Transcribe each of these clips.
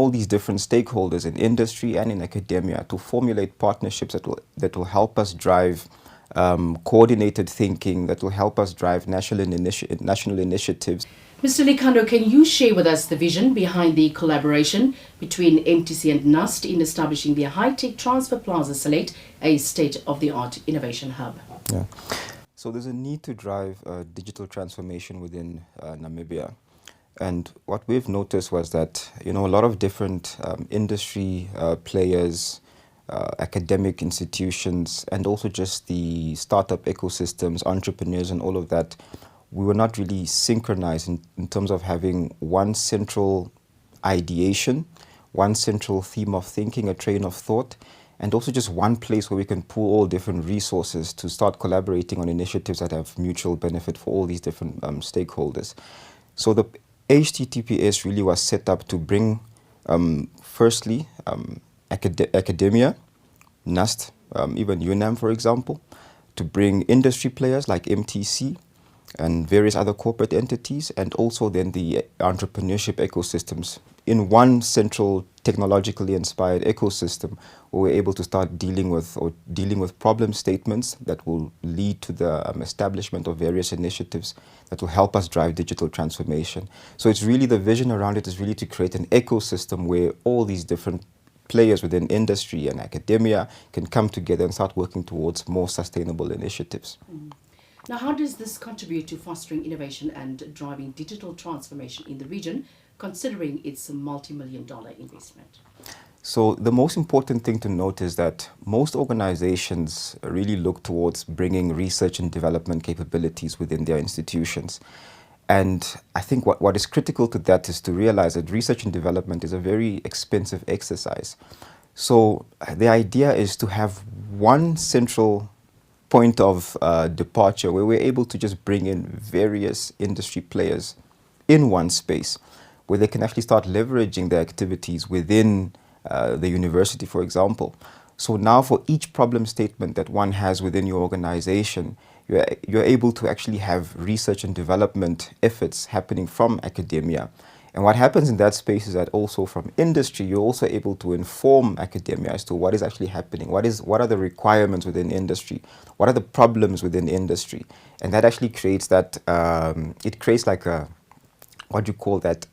all these different stakeholders in industry and in academia to formulate partnerships that will help us drive coordinated thinking, that will help us drive national initiatives. Mr. Likando, can you share with us the vision behind the collaboration between MTC and NUST in establishing the high-tech transfer plaza Select, a state-of-the-art innovation hub? Yeah. So there's a need to drive digital transformation within Namibia. And what we've noticed was that, a lot of different industry players, academic institutions, and also just the startup ecosystems, entrepreneurs and all of that, we were not really synchronized in terms of having one central ideation, one central theme of thinking, a train of thought, and also just one place where we can pool all different resources to start collaborating on initiatives that have mutual benefit for all these different stakeholders. So the HTTPS really was set up to bring, firstly, academia, NUST, even UNAM, for example, to bring industry players like MTC and various other corporate entities, and also then the entrepreneurship ecosystems in one central technologically inspired ecosystem where we're able to start dealing with problem statements that will lead to the establishment of various initiatives that will help us drive digital transformation. So it's really, the vision around it is really to create an ecosystem where all these different players within industry and academia can come together and start working towards more sustainable initiatives. Now, how does this contribute to fostering innovation and driving digital transformation in the region, considering its multi-million-dollar investment? So the most important thing to note is that most organizations really look towards bringing research and development capabilities within their institutions. And I think what is critical to that is to realize that research and development is a very expensive exercise. So the idea is to have one central point of departure where we're able to just bring in various industry players in one space, where they can actually start leveraging their activities within the university, for example. So now for each problem statement that one has within your organization, you're able to actually have research and development efforts happening from academia. And what happens in that space is that also from industry, you're also able to inform academia as to what is actually happening, what are the requirements within industry, what are the problems within industry. And that actually creates that, it creates like a, what do you call that,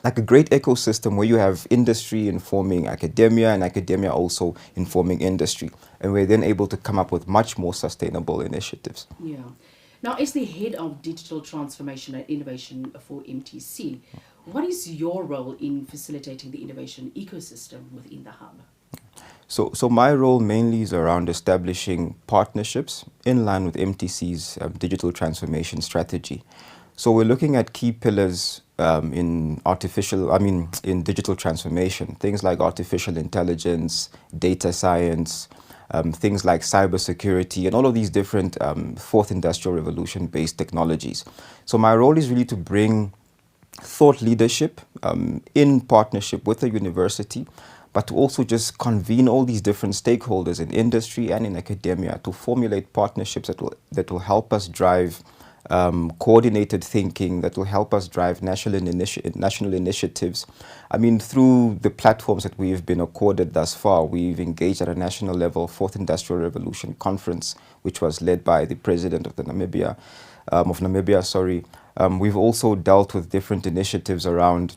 like a great ecosystem where you have industry informing academia and academia also informing industry. And we're then able to come up with much more sustainable initiatives. Yeah. Now, as the head of digital transformation and innovation for MTC, what is your role in facilitating the innovation ecosystem within the hub? So my role mainly is around establishing partnerships in line with MTC's digital transformation strategy. So we're looking at key pillars in digital transformation, things like artificial intelligence, data science, things like cybersecurity, and all of these different fourth industrial revolution based technologies. So my role is really to bring thought leadership in partnership with the university, but to also just convene all these different stakeholders in industry and in academia to formulate partnerships that will help us drive coordinated thinking, that will help us drive national initiatives. I mean, through the platforms that we've been accorded thus far, we've engaged at a national level, Fourth Industrial Revolution Conference, which was led by the president of Namibia. We've also dealt with different initiatives around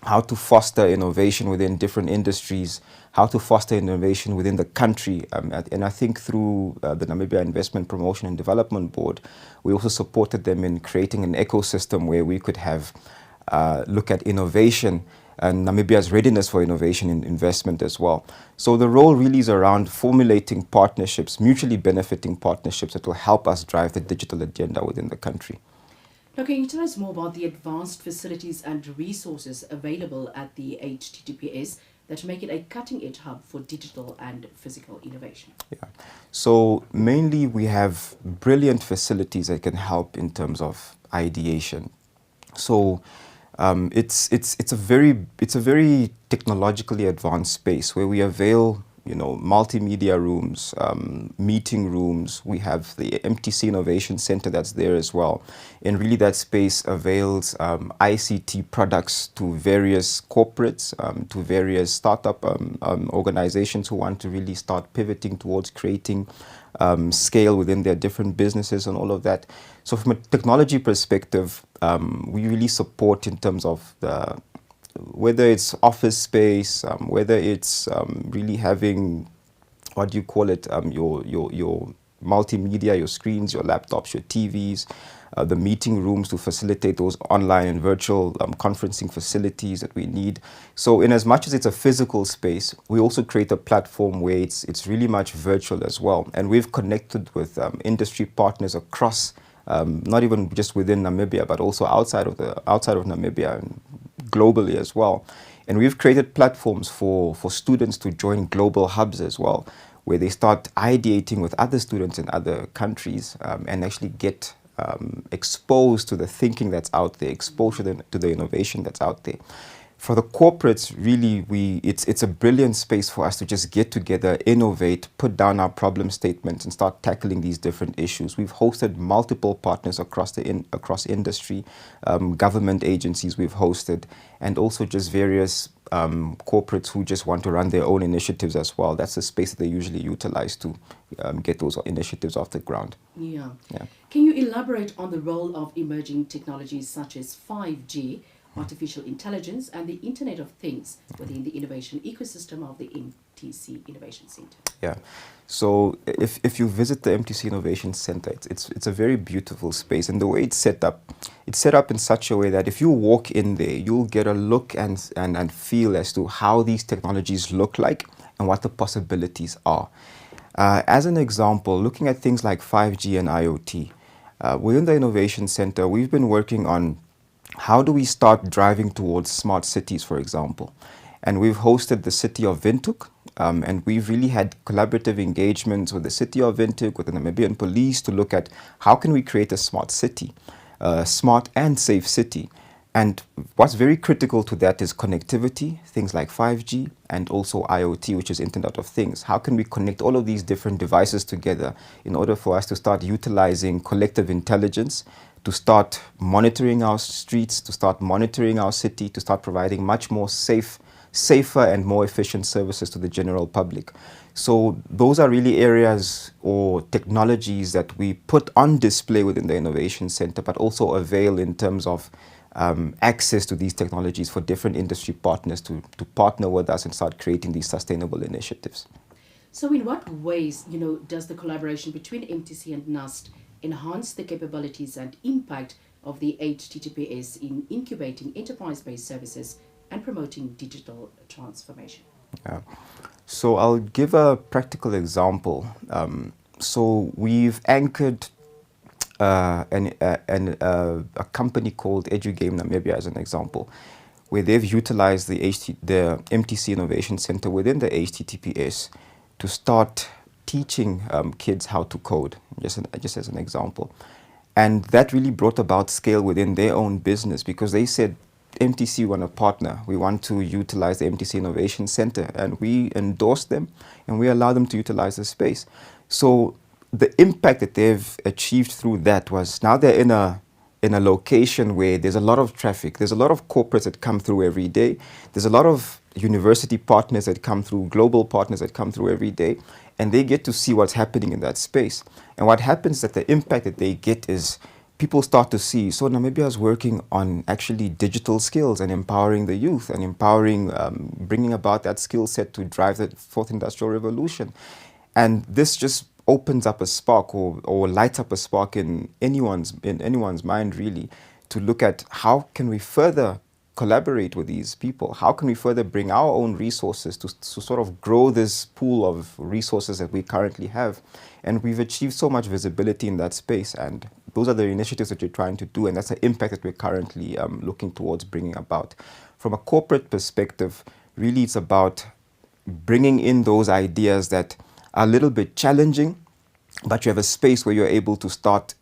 how to foster innovation within different industries, how to foster innovation within the country. And I think through the Namibia Investment Promotion and Development Board, we also supported them in creating an ecosystem where we could have look at innovation and Namibia's readiness for innovation and investment as well. So the role really is around formulating partnerships, mutually benefiting partnerships that will help us drive the digital agenda within the country. Now, can you tell us more about the advanced facilities and resources available at the HTTPS that make it a cutting-edge hub for digital and physical innovation? Yeah. So mainly we have brilliant facilities that can help in terms of ideation. So it's a very technologically advanced space where we avail multimedia rooms, meeting rooms. We have the MTC Innovation Centre that's there as well. And really that space avails ICT products to various corporates, to various startup organizations who want to really start pivoting towards creating scale within their different businesses and all of that. So from a technology perspective, we really support in terms of whether it's office space, whether it's really having, what do you call it, your multimedia, your screens, your laptops, your TVs, the meeting rooms to facilitate those online and virtual conferencing facilities that we need. So in as much as it's a physical space, we also create a platform where it's really much virtual as well. And we've connected with industry partners across, not even just within Namibia, but also outside of Namibia and globally as well. And we've created platforms for students to join global hubs as well, where they start ideating with other students in other countries and actually get exposed to the thinking that's out there, exposed to the innovation that's out there. For the corporates, really, it's a brilliant space for us to just get together, innovate, put down our problem statements, and start tackling these different issues. We've hosted multiple partners across industry, government agencies we've hosted, and also just various corporates who just want to run their own initiatives as well. That's the space that they usually utilize to get those initiatives off the ground. Yeah. Can you elaborate on the role of emerging technologies such as 5G, artificial intelligence, and the Internet of Things within the innovation ecosystem of the MTC Innovation Centre? Yeah. So if you visit the MTC Innovation Centre, it's a very beautiful space. And the way it's set up in such a way that if you walk in there, you'll get a look and feel as to how these technologies look like and what the possibilities are. As an example, looking at things like 5G and IoT, within the Innovation Centre, we've been working on how do we start driving towards smart cities, for example. And we've hosted the city of Windhoek, and we've really had collaborative engagements with the city of Windhoek, with the Namibian police, to look at how can we create a smart city, smart and safe city. And what's very critical to that is connectivity, things like 5G, and also IoT, which is Internet of Things. How can we connect all of these different devices together in order for us to start utilizing collective intelligence, to start monitoring our streets, to start monitoring our city, to start providing much more safer and more efficient services to the general public. So those are really areas or technologies that we put on display within the Innovation Centre, but also avail in terms of access to these technologies for different industry partners to partner with us and start creating these sustainable initiatives. So in what ways, does the collaboration between MTC and NUST enhance the capabilities and impact of the HTTPS in incubating enterprise-based services and promoting digital transformation? Yeah. So I'll give a practical example. So we've anchored a company called EduGame Namibia as an example, where they've utilized the MTC Innovation Centre within the HTTPS to start teaching kids how to code, just as an example. And that really brought about scale within their own business, because they said, MTC want a partner. We want to utilize the MTC Innovation Centre, and we endorse them and we allow them to utilize the space. So the impact that they've achieved through that was now they're in a location where there's a lot of traffic. There's a lot of corporates that come through every day. There's a lot of university partners that come through, global partners that come through every day, and they get to see what's happening in that space. And what happens is that the impact that they get is people start to see, so Namibia is working on actually digital skills and empowering the youth and empowering, bringing about that skill set to drive the fourth industrial revolution. And this just opens up a spark or lights up a spark in anyone's mind, really, to look at how can we further collaborate with these people? How can we further bring our own resources to sort of grow this pool of resources that we currently have? And we've achieved so much visibility in that space, and those are the initiatives that we're trying to do, and that's the impact that we're currently looking towards bringing about. From a corporate perspective, really it's about bringing in those ideas that are a little bit challenging, but you have a space where you're able to start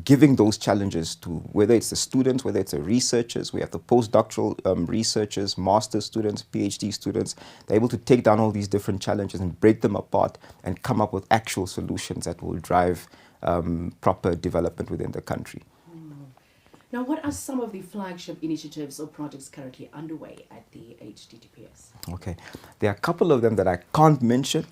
giving those challenges to whether it's the students, whether it's the researchers. We have the postdoctoral researchers, master's students, PhD students. They're able to take down all these different challenges and break them apart and come up with actual solutions that will drive proper development within the country. Now, what are some of the flagship initiatives or projects currently underway at the HTTPS? Okay, there are a couple of them that I can't mention,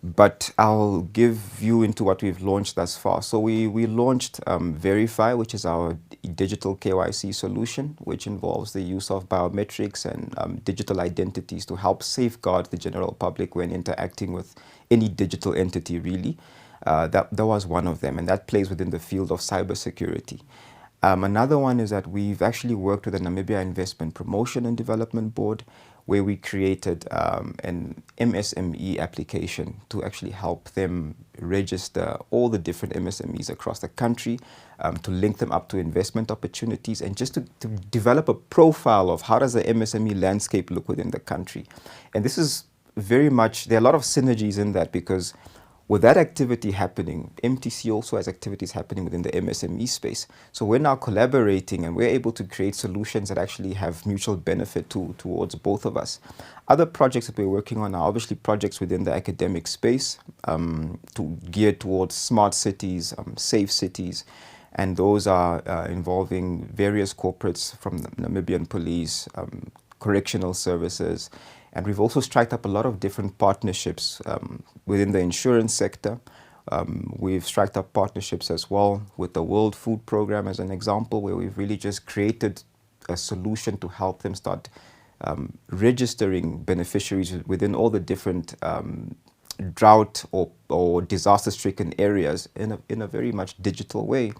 but I'll give you into what we've launched thus far. So we launched Verify, which is our digital KYC solution, which involves the use of biometrics and digital identities to help safeguard the general public when interacting with any digital entity, really. That was one of them, and that plays within the field of cybersecurity. Another one is that we've actually worked with the Namibia Investment Promotion and Development Board, where we created an MSME application to actually help them register all the different MSMEs across the country, to link them up to investment opportunities, and just to develop a profile of how does the MSME landscape look within the country. And this is very much, there are a lot of synergies in that, because with that activity happening, MTC also has activities happening within the MSME space. So we're now collaborating and we're able to create solutions that actually have mutual benefit towards both of us. Other projects that we're working on are obviously projects within the academic space, geared towards smart cities, safe cities. And those are involving various corporates from the Namibian police, correctional services. And we've also struck up a lot of different partnerships within the insurance sector. We've struck up partnerships as well with the World Food Program as an example, where we've really just created a solution to help them start registering beneficiaries within all the different drought or disaster-stricken areas in a very much digital way.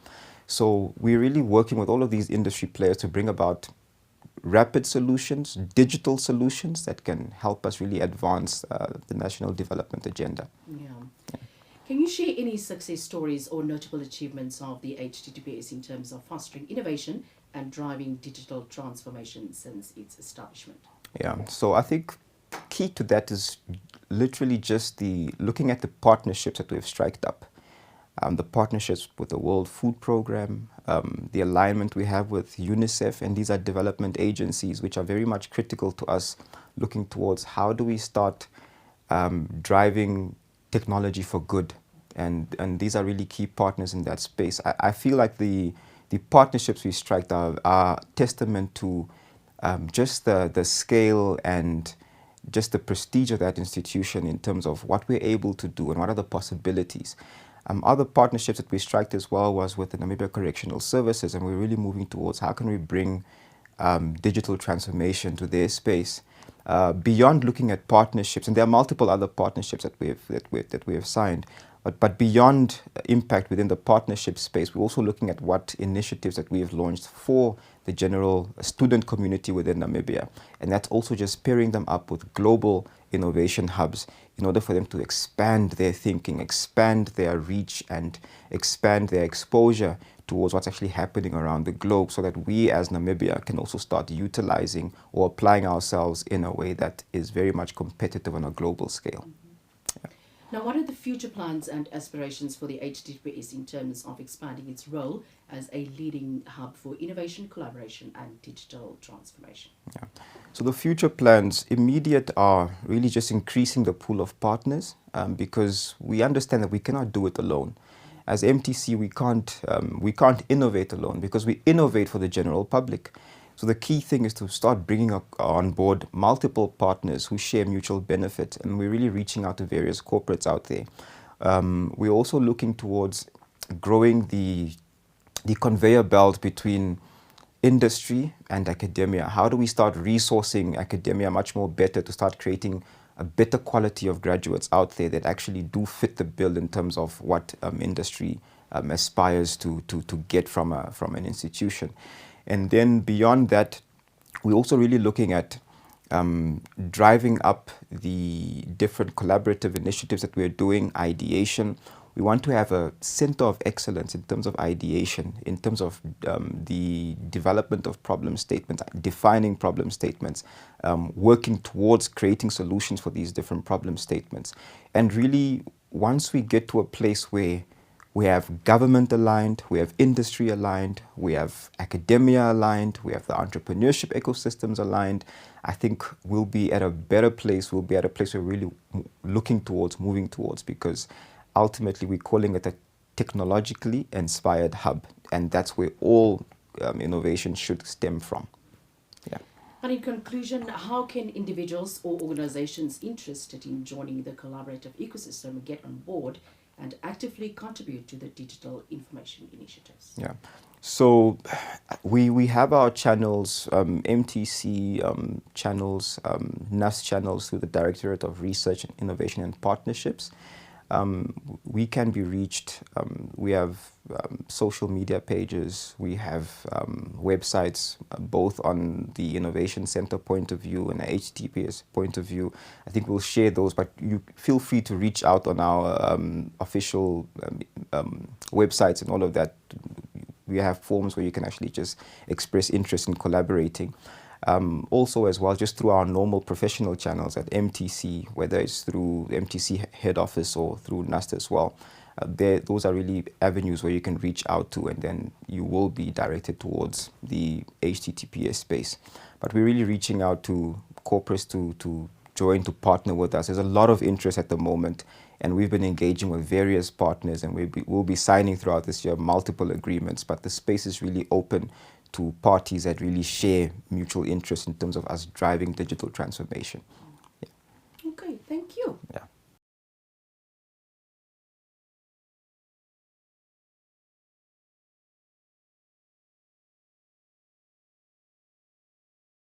So we're really working with all of these industry players to bring about rapid solutions, digital solutions that can help us really advance the national development agenda. Yeah. Can you share any success stories or notable achievements of the HTTPS in terms of fostering innovation and driving digital transformation since its establishment? Yeah, so I think key to that is literally just looking at the partnerships that we've striked up. The partnerships with the World Food Program, the alignment we have with UNICEF, and these are development agencies which are very much critical to us, looking towards how do we start driving technology for good. And these are really key partners in that space. I feel like the partnerships we strike are testament to just the scale and just the prestige of that institution in terms of what we're able to do and what are the possibilities. Other partnerships that we struck as well was with the Namibia Correctional Services, and we're really moving towards how can we bring digital transformation to their space. Beyond looking at partnerships, and there are multiple other partnerships that we have signed, but beyond impact within the partnership space, we're also looking at what initiatives that we have launched for the general student community within Namibia. And that's also just pairing them up with global innovation hubs in order for them to expand their thinking, expand their reach, and expand their exposure towards what's actually happening around the globe, so that we as Namibia can also start utilizing or applying ourselves in a way that is very much competitive on a global scale. Now, what are the future plans and aspirations for the HTTPS in terms of expanding its role as a leading hub for innovation, collaboration, and digital transformation? Yeah. So the future plans, immediate, are really just increasing the pool of partners, because we understand that we cannot do it alone. As MTC, we can't innovate alone, because we innovate for the general public. So the key thing is to start bringing on board multiple partners who share mutual benefit, and we're really reaching out to various corporates out there. We're also looking towards growing the conveyor belt between industry and academia. How do we start resourcing academia much more better to start creating a better quality of graduates out there that actually do fit the bill in terms of what industry aspires to get from an institution. And then beyond that, we're also really looking at driving up the different collaborative initiatives that we're doing, ideation. We want to have a center of excellence in terms of ideation, in terms of the development of problem statements, defining problem statements, working towards creating solutions for these different problem statements. And really, once we get to a place where We have government aligned, we have industry aligned, we have academia aligned, we have the entrepreneurship ecosystems aligned. I think we'll be at a better place. We'll be at a place we're really looking towards, moving towards, because ultimately we're calling it a technologically inspired hub, and that's where all innovation should stem from. Yeah. And in conclusion, how can individuals or organizations interested in joining the collaborative ecosystem get on board and actively contribute to the digital information initiatives? Yeah. So we have our channels, MTC channels, NAS channels through the Directorate of Research and Innovation and Partnerships. We can be reached. We have social media pages. We have websites, both on the Innovation Centre point of view and the HTTPS point of view. I think we'll share those, but you feel free to reach out on our official websites and all of that. We have forms where you can actually just express interest in collaborating. Also as well, just through our normal professional channels at MTC, whether it's through MTC head office or through NAST as well. Those are really avenues where you can reach out to, and then you will be directed towards the HTTPS space. But we're really reaching out to corporates to join, to partner with us. There's a lot of interest at the moment, and we've been engaging with various partners, and we'll be signing throughout this year multiple agreements, but the space is really open to parties that really share mutual interest in terms of us driving digital transformation.